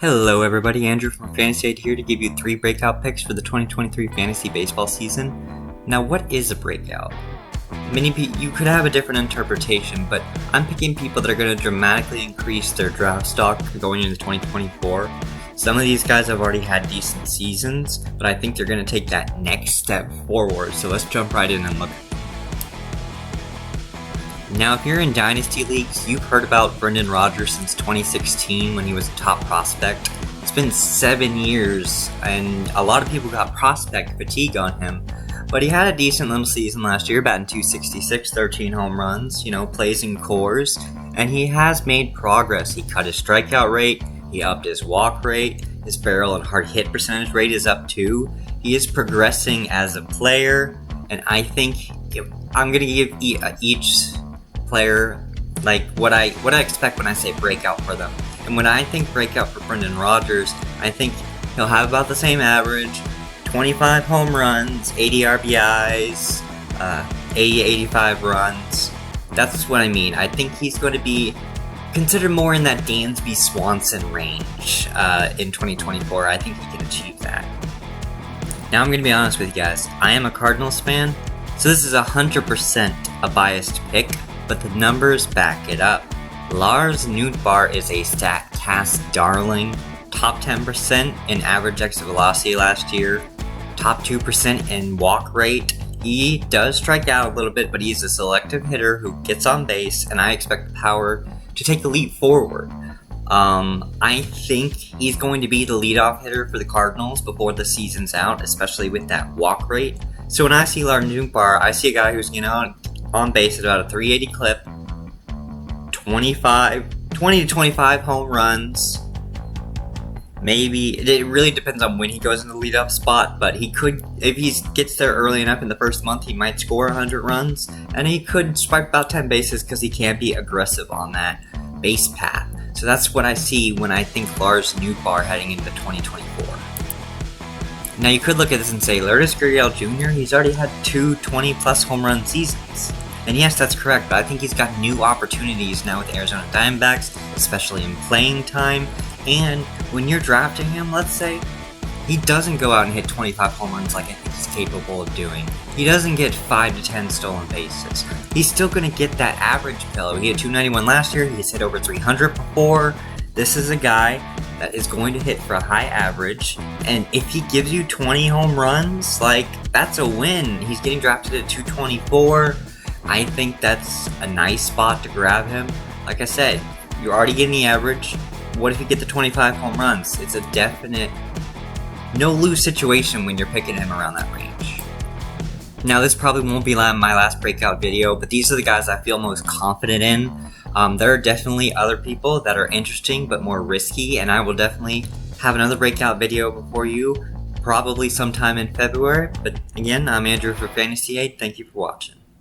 Hello everybody, Andrew from Fantasy Aid here to give you 3 breakout picks for the 2023 fantasy baseball season. Now, what is a breakout? Many people, you could have a different interpretation, but I'm picking people that are going to dramatically increase their draft stock going into 2024. Some of these guys have already had decent seasons, but I think they're going to take that next step forward. So let's jump right in and look. Now, if you're in Dynasty Leagues, you've heard about Brendan Rodgers since 2016 when he was a top prospect. It's been 7 years, and a lot of people got prospect fatigue on him. But he had a decent little season last year, batting .266, 13 home runs, plays in cores, and he has made progress. He cut his strikeout rate, he upped his walk rate, his barrel and hard hit percentage rate is up too. He is progressing as a player, and I think I'm going to give each player like what I expect when I say breakout for them. And when I think breakout for Brendan Rodgers, I think he'll have about the same average, 25 home runs, 80 RBIs, 80-85 runs. That's what I mean. I think he's going to be considered more in that Dansby Swanson range in 2024. I think he can achieve that. Now I'm going to be honest with you guys. I am a Cardinals fan, so this is 100% a biased pick, but the numbers back it up. Lars Nootbaar is a StatCast darling, top 10% in average exit velocity last year, top 2% in walk rate. He does strike out a little bit, but he's a selective hitter who gets on base, and I expect the power to take the leap forward. I think he's going to be the leadoff hitter for the Cardinals before the season's out, especially with that walk rate. So when I see Lars Nootbaar, I see a guy who's on base at about a 380 clip, 20 to 25 home runs. Maybe it really depends on when he goes in the leadoff spot, but he could, if he gets there early enough in the first month, he might score 100 runs, and he could swipe about 10 bases because he can be aggressive on that base path. So that's what I see when I think Lars Nootbaar heading into 2024. Now you could look at this and say, Lourdes Gurriel Jr., he's already had 2 20-plus home run seasons. And yes, that's correct, but I think he's got new opportunities now with the Arizona Diamondbacks, especially in playing time. And when you're drafting him, let's say, he doesn't go out and hit 25 home runs like I think he's capable of doing. He doesn't get 5 to 10 stolen bases. He's still going to get that average pillow. He had 291 last year, he's hit over 300 before. This is a guy that is going to hit for a high average, and if he gives you 20 home runs, that's a win. He's getting drafted at 224. I think that's a nice spot to grab him. Like I said, you're already getting the average. What if you get the 25 home runs? It's a definite no-lose situation when you're picking him around that range. Now, this probably won't be my last breakout video, but these are the guys I feel most confident in. There are definitely other people that are interesting but more risky, and I will definitely have another breakout video before you, probably sometime in February. But again, I'm Andrew for Fantasy Aid. Thank you for watching.